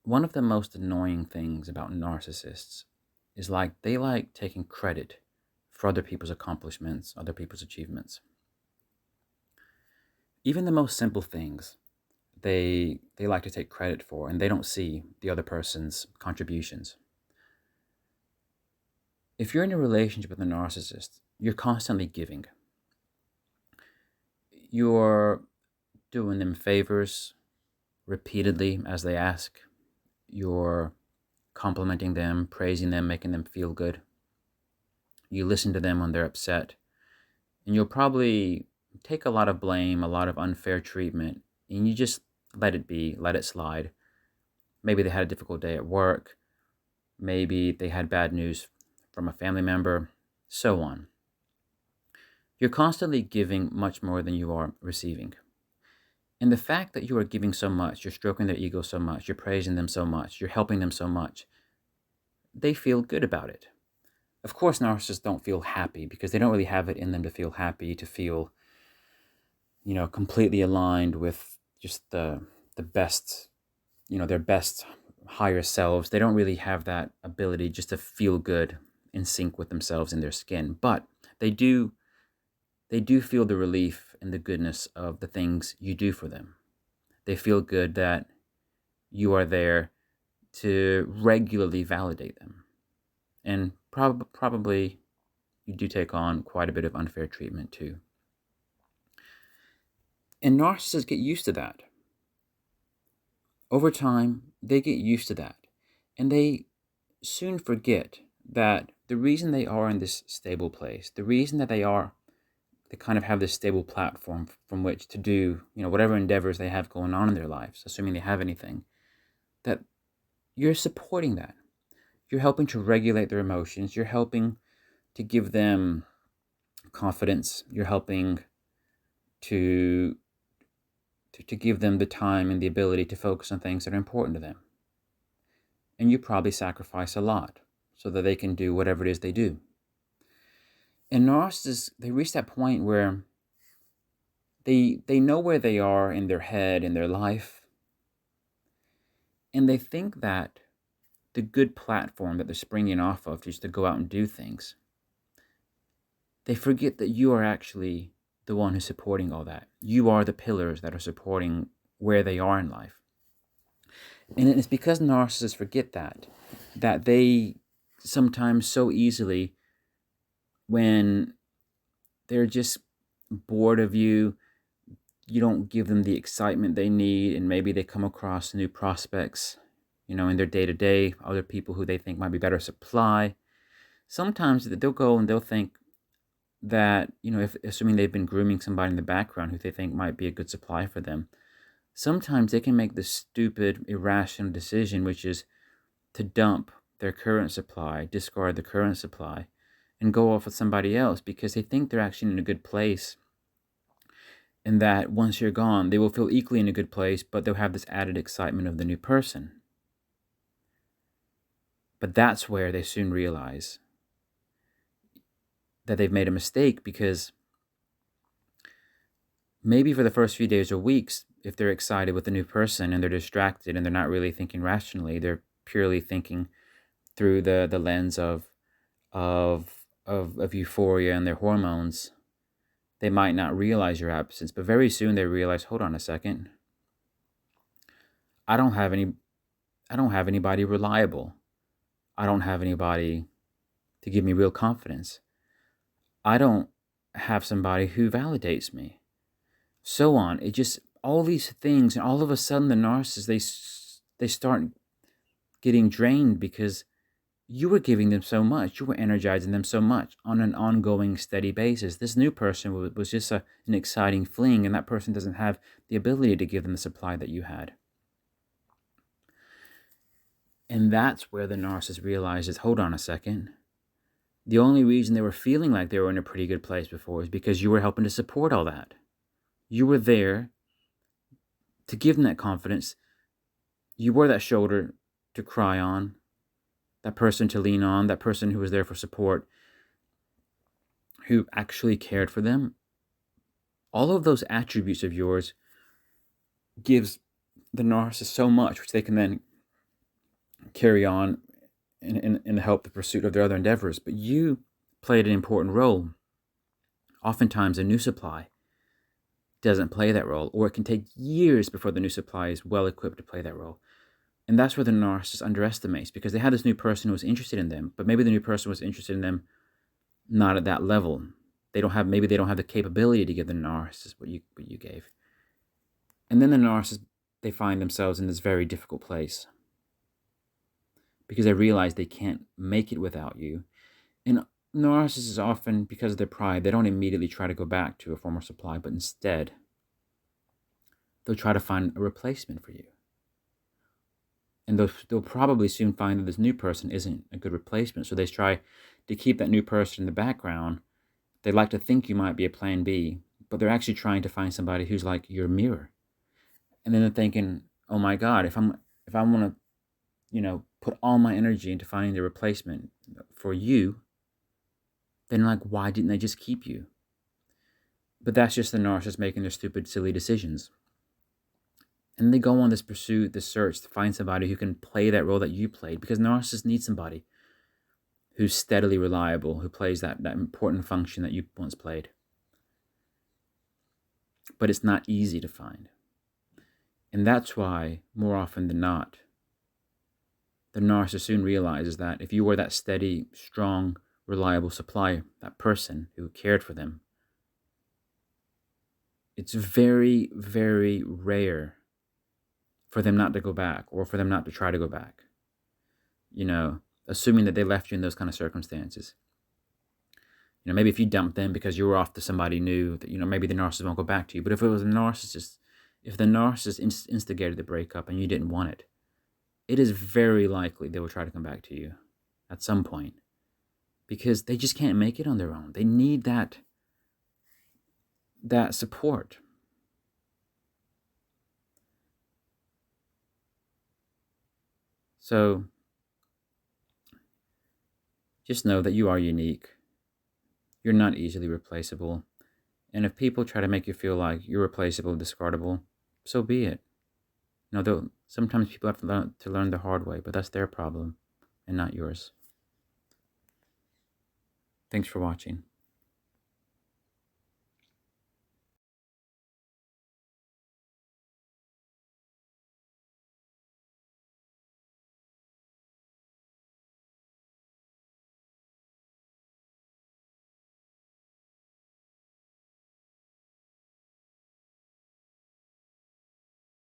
One of the most annoying things about narcissists is they like taking credit for other people's accomplishments, other people's achievements. Even the most simple things they like to take credit for, and they don't see the other person's contributions. If you're in a relationship with a narcissist, you're constantly giving. You're doing them favors repeatedly as they ask. You're complimenting them, praising them, making them feel good. You listen to them when they're upset. And you'll probably take a lot of blame, a lot of unfair treatment, and you just let it be, let it slide. Maybe they had a difficult day at work. Maybe they had bad news from a family member, so on. You're constantly giving much more than you are receiving. And the fact that you are giving so much, you're stroking their ego so much, you're praising them so much, you're helping them so much, they feel good about it. Of course, narcissists don't feel happy because they don't really have it in them to feel happy, to feel, completely aligned with just the best, their best higher selves. They don't really have that ability just to feel good in sync with themselves in their skin. But they do they do feel the relief and the goodness of the things you do for them. They feel good that you are there to regularly validate them. And probably you do take on quite a bit of unfair treatment too. And narcissists get used to that. Over time, they get used to that. And they soon forget that the reason they are in this stable place, the reason that they kind of have this stable platform from which to do, whatever endeavors they have going on in their lives, assuming they have anything, that you're supporting that. You're helping to regulate their emotions. You're helping to give them confidence. You're helping to to give them the time and the ability to focus on things that are important to them. And you probably sacrifice a lot so that they can do whatever it is they do. And narcissists, they reach that point where they know where they are in their head, in their life, and they think that the good platform that they're springing off of just to go out and do things, they forget that you are actually the one who's supporting all that. You are the pillars that are supporting where they are in life. And it's because narcissists forget that they sometimes so easily, when they're just bored of you, you don't give them the excitement they need, and maybe they come across new prospects, in their day to day, other people who they think might be better supply. Sometimes they'll go and they'll think that, if assuming they've been grooming somebody in the background who they think might be a good supply for them, sometimes they can make the stupid, irrational decision, which is to dump their current supply, discard the current supply, and go off with somebody else because they think they're actually in a good place. And that once you're gone, they will feel equally in a good place, but they'll have this added excitement of the new person. But that's where they soon realize that they've made a mistake, because maybe for the first few days or weeks, if they're excited with the new person and they're distracted and they're not really thinking rationally, they're purely thinking through the lens of euphoria and their hormones, they might not realize your absence. But very soon they realize, hold on a second, I don't have any I don't have anybody reliable. I don't have anybody to give me real confidence. I don't have somebody who validates me. So on. It just, all these things, and all of a sudden the narcissists, they start getting drained because you were giving them so much. You were energizing them so much on an ongoing, steady basis. This new person was just an exciting fling, and that person doesn't have the ability to give them the supply that you had. And that's where the narcissist realizes, hold on a second. The only reason they were feeling like they were in a pretty good place before is because you were helping to support all that. You were there to give them that confidence. You were that shoulder to cry on, that person to lean on, that person who was there for support, who actually cared for them. All of those attributes of yours gives the narcissist so much, which they can then carry on and help the pursuit of their other endeavors. But you played an important role. Oftentimes, a new supply doesn't play that role, or it can take years before the new supply is well equipped to play that role. And that's where the narcissist underestimates, because they had this new person who was interested in them, but maybe the new person was interested in them not at that level. Maybe they don't have the capability to give the narcissist what you gave. And then the narcissist, they find themselves in this very difficult place because they realize they can't make it without you. And narcissists often, because of their pride, they don't immediately try to go back to a former supply, but instead, they'll try to find a replacement for you. And they'll probably soon find that this new person isn't a good replacement. So they try to keep that new person in the background. They like to think you might be a plan B, but they're actually trying to find somebody who's like your mirror. And then they're thinking, oh my God, if I want to, put all my energy into finding the replacement for you, then like, why didn't they just keep you? But that's just the narcissist making their stupid, silly decisions. And they go on this pursuit, this search to find somebody who can play that role that you played, because narcissists need somebody who's steadily reliable, who plays that important function that you once played. But it's not easy to find. And that's why, more often than not, the narcissist soon realizes that if you were that steady, strong, reliable supplier, that person who cared for them, it's very, very rare for them not to go back, or for them not to try to go back. Assuming that they left you in those kind of circumstances. Maybe if you dumped them because you were off to somebody new, that, maybe the narcissist won't go back to you. But if it was a narcissist, if the narcissist instigated the breakup and you didn't want it, it is very likely they will try to come back to you at some point, because they just can't make it on their own. They need that support. So just know that you are unique. You're not easily replaceable. And if people try to make you feel like you're replaceable, discardable, so be it. Sometimes people have to learn the hard way, but that's their problem and not yours. Thanks for watching.